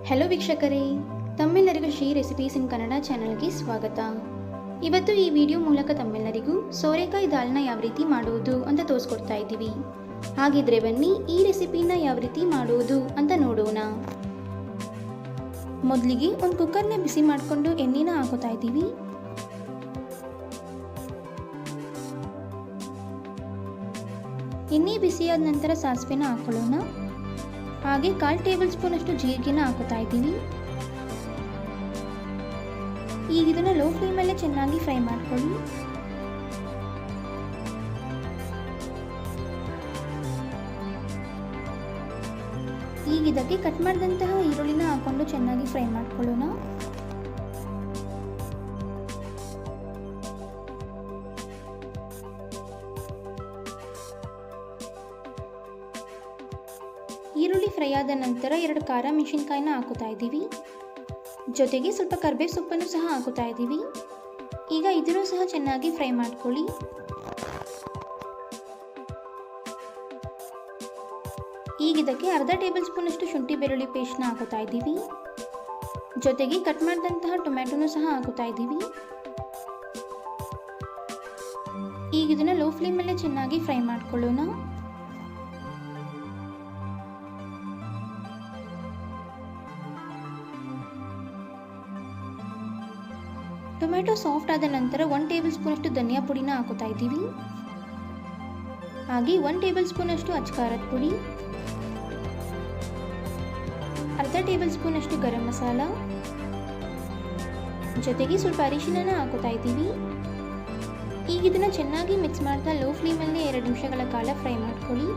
Hello ವೀಕ್ಷಕರೇ, ತಮ್ಮೆಲ್ಲರಿಗೂ Shri recipes ಇನ್ ಕನ್ನಡ ಚಾನೆಲ್ಗೆ ಸ್ವಾಗತ. ಇವತ್ತು ಈ ವಿಡಿಯೋ ಮೂಲಕ ತಮ್ಮೆಲ್ಲರಿಗೂ ಸೋರೆಕಾಯಿ ದಾಲ್ನ ಯಾವ ರೀತಿ ಮಾಡುವುದು ಅಂತ ತೋರಿಸ್ಕೊಡ್ತಾ ಇದ್ದೀವಿ. ಹಾಗಿದ್ರೆ ಬನ್ನಿ ಈ ರೆಸಿಪಿನ ಯಾವ ರೀತಿ ಮಾಡುವುದು ಅಂತ ನೋಡೋಣ. ಮೊದಲಿಗೆ ಒಂದು ಕುಕ್ಕರ್ನ ಬಿಸಿ ಮಾಡಿಕೊಂಡು ಎಣ್ಣೆನ ಹಾಕೋತಾ ಇದ್ದೀವಿ. ಎಣ್ಣೆ ಬಿಸಿಯಾದ ನಂತರ ಸಾಸಿವೆನ ಹಾಕೊಳ್ಳೋಣ. ಹಾಗೆ 1/4 ಟೇಬಲ್ ಸ್ಪೂನ್ ಅಷ್ಟು ಜೀರಿಗೆನ ಹಾಕೋತಾ ಇದ್ದೀವಿ. ಈಗ ಇದನ್ನ ಲೋ ಫ್ಲೇಮಲ್ಲೇ ಚೆನ್ನಾಗಿ ಫ್ರೈ ಮಾಡ್ಕೊಳ್ಳಿ. ಈಗ ಇದಕ್ಕೆ ಕಟ್ ಮಾಡಿದಂತಹ ಈರುಳ್ಳಿನ ಹಾಕೊಂಡು ಚೆನ್ನಾಗಿ ಫ್ರೈ ಮಾಡ್ಕೊಳ್ಳೋಣ. ಈರುಳ್ಳಿ ಫ್ರೈ ಆದ ನಂತರ 2 ಖಾರ ಮೆಣಸಿನಕಾಯಿನ ಹಾಕೋತಾ ಇದ್ದೀವಿ. ಜೊತೆಗೆ ಸ್ವಲ್ಪ ಕರಿಬೇವು ಸೊಪ್ಪನ್ನು ಸಹ ಹಾಕೋತಾ ಇದ್ದೀವಿ. ಈಗ ಇದನ್ನು ಸಹ ಚೆನ್ನಾಗಿ ಫ್ರೈ ಮಾಡ್ಕೊಳ್ಳಿ. ಈಗ ಇದಕ್ಕೆ ಅರ್ಧ ಟೇಬಲ್ ಸ್ಪೂನ್ ಅಷ್ಟು ಶುಂಠಿ ಬೆಳ್ಳುಳ್ಳಿ ಪೇಸ್ಟ್ನ ಹಾಕೋತಾ ಇದ್ದೀವಿ. ಜೊತೆಗೆ ಕಟ್ ಮಾಡಿದಂತಹ ಟೊಮ್ಯಾಟೊನೂ ಸಹ ಹಾಕೋತಾ ಇದ್ದೀವಿ. ಈಗ ಇದನ್ನ ಲೋ ಫ್ಲೇಮಲ್ಲೇ ಚೆನ್ನಾಗಿ ಫ್ರೈ ಮಾಡ್ಕೊಳ್ಳೋಣ. ಟೊಮ್ಯಾಟೊ ಸಾಫ್ಟ್ ಆದ ನಂತರ 1 ಟೇಬಲ್ ಸ್ಪೂನ್ ಅಷ್ಟು ಧನಿಯಾ ಪುಡಿನ ಹಾಕೋತಾ ಇದ್ದೀವಿ. ಹಾಗೆ 1 ಟೇಬಲ್ ಸ್ಪೂನ್ ಅಷ್ಟು ಅಚ್ಕಾರದ ಪುಡಿ, ಅರ್ಧ ಟೇಬಲ್ ಸ್ಪೂನ್ ಅಷ್ಟು ಗರಂ ಮಸಾಲ, ಜೊತೆಗೆ ಸ್ವಲ್ಪ ಅರಿಶಿನ ಹಾಕೋತಾ ಇದ್ದೀವಿ. ಈಗ ಇದನ್ನ ಚೆನ್ನಾಗಿ ಮಿಕ್ಸ್ ಮಾಡ್ತಾ ಲೋ ಫ್ಲೇಮಲ್ಲಿ 2 ನಿಮಿಷಗಳ ಕಾಲ ಫ್ರೈ ಮಾಡ್ಕೊಳ್ಳಿ.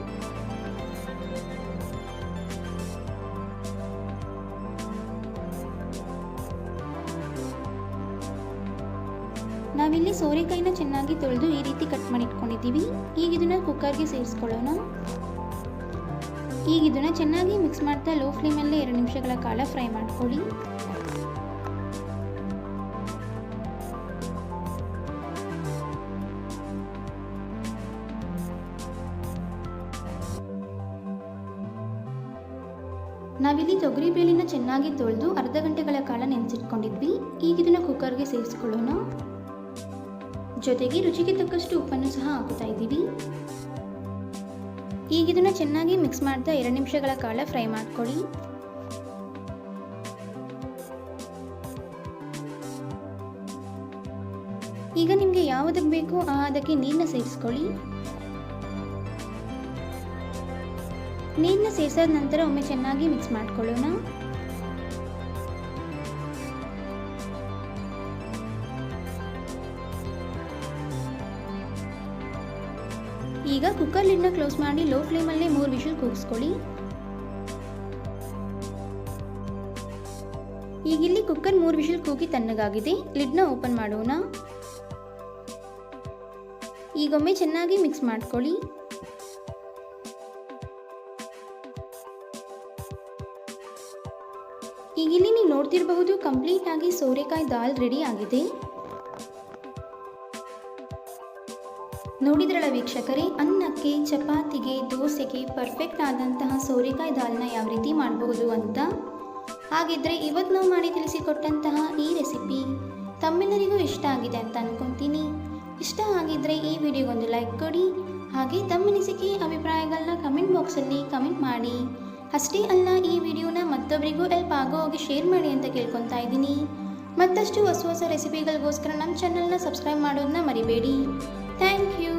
ನಾವಿಲ್ಲಿ ಸೋರೆಕಾಯಿನ ಚೆನ್ನಾಗಿ ತೊಳೆದು ಈ ರೀತಿ ಕಟ್ ಮಾಡಿ ಇಟ್ಕೊಂಡಿದ್ದೀವಿ. ಈಗ ಇದನ್ನ ಕುಕ್ಕರ್ಗೆ ಸೇರಿಸ್ಕೊಳ್ಳೋಣ. ಈಗ ಇದನ್ನ ಚೆನ್ನಾಗಿ ಮಿಕ್ಸ್ ಮಾಡ್ತಾ ಲೋ ಫ್ಲೇಮಲ್ಲೇ 2 ನಿಮಿಷಗಳ ಕಾಲ ಫ್ರೈ ಮಾಡ್ಕೊಳ್ಳಿ. ನಾವಿಲ್ಲಿ ತೊಗರಿ ಬೇಳೆನ ಚೆನ್ನಾಗಿ ತೊಳೆದು ಅರ್ಧ ಗಂಟೆಗಳ ಕಾಲ ನೆನೆಸಿಟ್ಕೊಂಡಿದ್ವಿ. ಈಗ ಇದನ್ನ ಕುಕ್ಕರ್ಗೆ ಸೇರಿಸ್ಕೊಳ್ಳೋಣ. ಜೊತೆಗೆ ರುಚಿಗೆ ತಕ್ಕಷ್ಟು ಉಪ್ಪನ್ನು ಸಹ ಹಾಕೋತಾ ಇದ್ದೀವಿ. ಈಗ ಇದನ್ನ ಚೆನ್ನಾಗಿ ಮಿಕ್ಸ್ ಮಾಡ್ತಾ 2 ನಿಮಿಷಗಳ ಕಾಲ ಫ್ರೈ ಮಾಡ್ಕೊಳ್ಳಿ. ಈಗ ನಿಮಗೆ ಯಾವುದಕ್ಕೆ ಬೇಕೋ ಅದಕ್ಕೆ ನೀರನ್ನ ಸೇರಿಸ್ಕೊಳ್ಳಿ. ನೀರನ್ನ ಸೇರಿಸಾದ ನಂತರ ಒಮ್ಮೆ ಚೆನ್ನಾಗಿ ಮಿಕ್ಸ್ ಮಾಡ್ಕೊಳ್ಳೋಣ. ಈಗ ಕುಕ್ಕರ್ ಲಿಡ್ನ ಕ್ಲೋಸ್ ಮಾಡಿ ಲೋ ಫ್ಲೇಮಲ್ಲೇ 3 ವಿಷಲ್ ಕೂಗಿಸ್ಕೊಳ್ಳಿ. ಈಗ ಇಲ್ಲಿ ಕುಕ್ಕರ್ 3 ವಿಷಲ್ ಕೂಗಿ ತಣ್ಣಗಾಗಿದೆ. ಲಿಡ್ನ ಓಪನ್ ಮಾಡೋಣ. ಈಗೊಮ್ಮೆ ಚೆನ್ನಾಗಿ ಮಿಕ್ಸ್ ಮಾಡ್ಕೊಳ್ಳಿ. ಈಗ ಇಲ್ಲಿ ನೀವು ನೋಡ್ತಿರಬಹುದು ಕಂಪ್ಲೀಟ್ ಆಗಿ ಸೋರೆಕಾಯಿ ದಾಲ್ ರೆಡಿ ಆಗಿದೆ. ನೋಡಿದ್ರಲ್ಲ ವೀಕ್ಷಕರೇ, ಅನ್ನಕ್ಕೆ, ಚಪಾತಿಗೆ, ದೋಸೆಗೆ ಪರ್ಫೆಕ್ಟ್ ಆದಂತಹ ಸೋರೆಕಾಯಿ ದಾಲ್ನ ಯಾವ ರೀತಿ ಮಾಡಬಹುದು ಅಂತ. ಹಾಗಿದ್ರೆ ಇವತ್ತು ನಾವು ಮಾಡಿ ತಿಳಿಸಿಕೊಟ್ಟಂತಹ ಈ ರೆಸಿಪಿ ತಮ್ಮೆಲ್ಲರಿಗೂ ಇಷ್ಟ ಆಗಿದೆ ಅಂತ ಅನ್ಕೊತೀನಿ. ಇಷ್ಟ ಆಗಿದ್ರೆ ಈ ವಿಡಿಯೋಗೊಂದು ಲೈಕ್ ಕೊಡಿ. ಹಾಗೆ ತಮ್ಮ ಅನಿಸಿಕೆ ಅಭಿಪ್ರಾಯಗಳನ್ನ ಕಮೆಂಟ್ ಬಾಕ್ಸಲ್ಲಿ ಕಮೆಂಟ್ ಮಾಡಿ. ಅಷ್ಟೇ ಅಲ್ಲ, ಈ ವಿಡಿಯೋನ ಮತ್ತೊಬ್ಬರಿಗೂ ಹೆಲ್ಪ್ ಆಗೋ ಹಾಗೆ ಶೇರ್ ಮಾಡಿ ಅಂತ ಕೇಳ್ಕೊತಾ ಇದ್ದೀನಿ. ಮತ್ತಷ್ಟು ಹೊಸ ರೆಸಿಪಿಗಳಿಗೋಸ್ಕರ ನಮ್ಮ ಚಾನಲ್ನ ಸಬ್ಸ್ಕ್ರೈಬ್ ಮಾಡೋದನ್ನ ಮರಿಬೇಡಿ. Thank you.